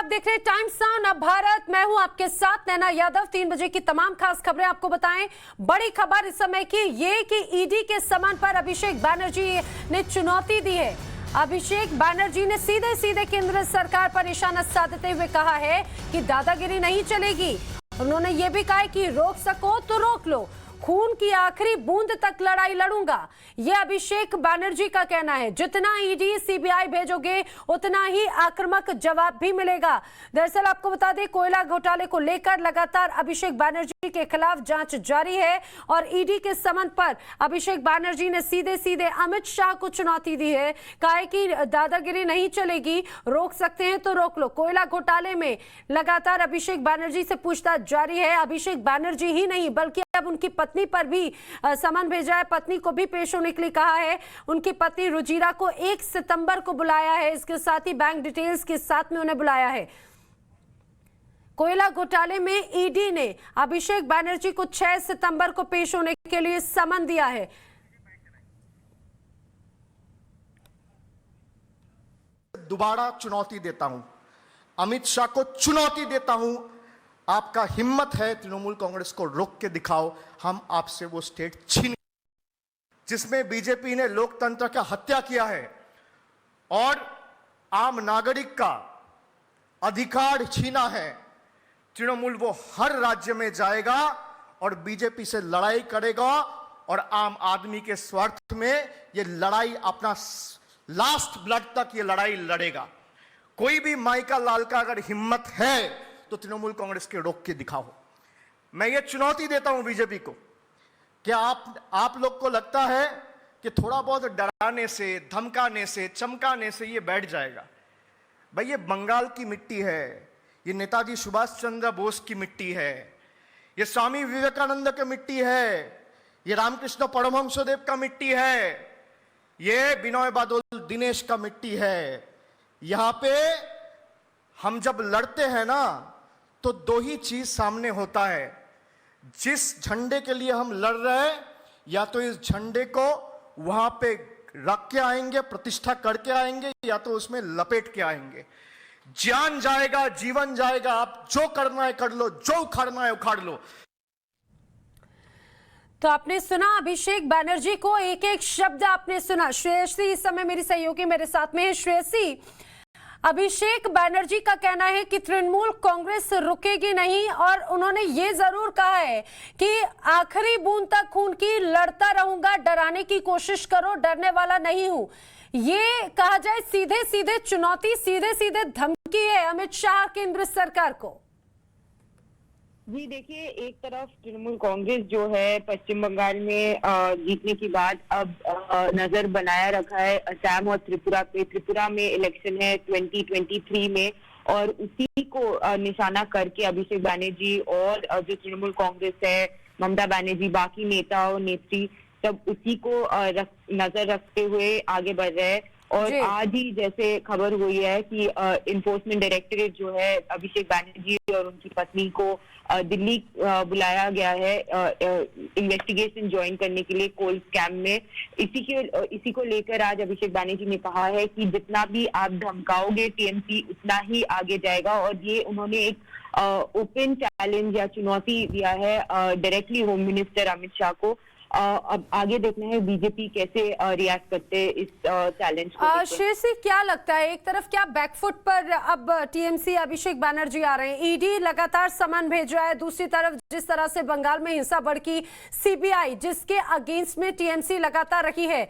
देख रहे हैं टाइम्स नाउ अब भारत। मैं हूं आपके साथ नैना यादव। 3 बजे की तमाम खास खबरें आपको बताएं। बड़ी खबर इस समय की ये कि ईडी के समन पर अभिषेक बैनर्जी ने चुनौती दी है। अभिषेक बैनर्जी ने सीधे सीधे केंद्र सरकार पर निशाना साधते हुए कहा है कि दादागिरी नहीं चलेगी। उन्होंने ये भी कहा कि रोक सको तो रोक लो, खून की आखिरी बूंद तक लड़ाई लड़ूंगा। यह अभिषेक बैनर्जी का कहना है। जितना ईडी सीबीआई भेजोगे उतना ही आक्रामक जवाब भी मिलेगा। दरअसल आपको बता दें, कोयला घोटाले को लेकर लगातार अभिषेक बैनर्जी के खिलाफ जांच जारी है और ईडी के समन पर अभिषेक बैनर्जी ने सीधे सीधे अमित शाह को चुनौती दी है। कहा है कि दादागिरी नहीं चलेगी, रोक सकते हैं तो रोक लो। कोयला घोटाले में लगातार अभिषेक बैनर्जी से पूछताछ जारी है। अभिषेक बैनर्जी ही नहीं बल्कि अब उनकी पत्नी पर भी समन भेजा है। पत्नी को भी पेश होने के लिए कहा है। उनकी पत्नी रुजिरा को 1 सितंबर को बुलाया है। इसके साथ ही बैंक डिटेल्स के साथ में उन्हें बुलाया है। कोयला घोटाले में ईडी ने अभिषेक बैनर्जी को 6 सितंबर को पेश होने के लिए समन दिया है। दोबारा चुनौती देता हूं, अमित शाह को चुनौती देता हूं। आपका हिम्मत है तृणमूल कांग्रेस को रोक के दिखाओ, हम आपसे वो स्टेट छीन जिसमें बीजेपी ने लोकतंत्र का हत्या किया है और आम नागरिक का अधिकार छीना है। तृणमूल वो हर राज्य में जाएगा और बीजेपी से लड़ाई करेगा और आम आदमी के स्वार्थ में ये लड़ाई अपना लास्ट ब्लड तक ये लड़ाई लड़ेगा। कोई भी माइका लाल का अगर हिम्मत है तो तृणमूल कांग्रेस के रोक के दिखाओ। मैं ये चुनौती देता हूं बीजेपी को कि आप लोग को लगता है कि थोड़ा बहुत डराने से, धमकाने से, चमकाने से ये बैठ जाएगा। भाई ये बंगाल की मिट्टी है, ये नेताजी सुभाष चंद्र बोस की मिट्टी है, ये स्वामी विवेकानंद की मिट्टी है, ये रामकृष्ण परमहंसदेव का मिट्टी है, ये बिनोय बादल दिनेश का मिट्टी है। यहां पे हम जब लड़ते हैं ना तो 2 ही चीज सामने होता है। जिस झंडे के लिए हम लड़ रहे हैं, या तो इस झंडे को वहां पे रख के आएंगे, प्रतिष्ठा करके आएंगे, या तो उसमें लपेट के आएंगे। जान जाएगा, जीवन जाएगा, आप जो करना है कर लो, जो उखाड़ना है उखाड़ लो। तो आपने सुना अभिषेक बैनर्जी को, एक एक शब्द आपने सुना। श्रेयसी इस समय मेरी सहयोगी मेरे साथ में है। श्रेयसी, अभिषेक बैनर्जी का कहना है कि तृणमूल कांग्रेस रुकेगी नहीं और उन्होंने ये जरूर कहा है कि आखिरी बूंद तक खून की लड़ता रहूंगा, डराने की कोशिश करो, डरने वाला नहीं हूं। ये कहा जाए सीधे सीधे चुनौती, सीधे सीधे धमकी है अमित शाह केंद्र सरकार को। जी देखिए, एक तरफ तृणमूल कांग्रेस जो है पश्चिम बंगाल में जीतने के बाद अब नजर बनाया रखा है असम और त्रिपुरा पे। त्रिपुरा में इलेक्शन है 2023 में और उसी को निशाना करके अभिषेक बैनर्जी और जो तृणमूल कांग्रेस है, ममता बनर्जी, बाकी नेता और नेत्री सब उसी को नजर रखते हुए आगे बढ़ रहे हैं। और आज ही जैसे खबर हुई है कि इन्फोर्समेंट डायरेक्टरेट जो है अभिषेक बैनर्जी और उनकी पत्नी को दिल्ली बुलाया गया है इन्वेस्टिगेशन ज्वाइन करने के लिए कोल स्कैम में। इसी को लेकर आज अभिषेक बैनर्जी ने कहा है कि जितना भी आप धमकाओगे टीएमसी उतना ही आगे जाएगा। और ये उन्होंने एक ओपन चैलेंज या चुनौती दिया है directly home minister Amit Shah को। अब आगे देखना है बीजेपी कैसे रिएक्ट करते हैं इस चैलेंज को। श्रेयसी, क्या लगता है एक तरफ क्या बैकफुट पर अब टीएमसी अभिषेक बैनर्जी आ रहे हैं, ईडी लगातार समन भेज रहा है, दूसरी तरफ जिस तरह से बंगाल में हिंसा भड़की सीबीआई जिसके अगेंस्ट में टीएमसी लगातार रही है,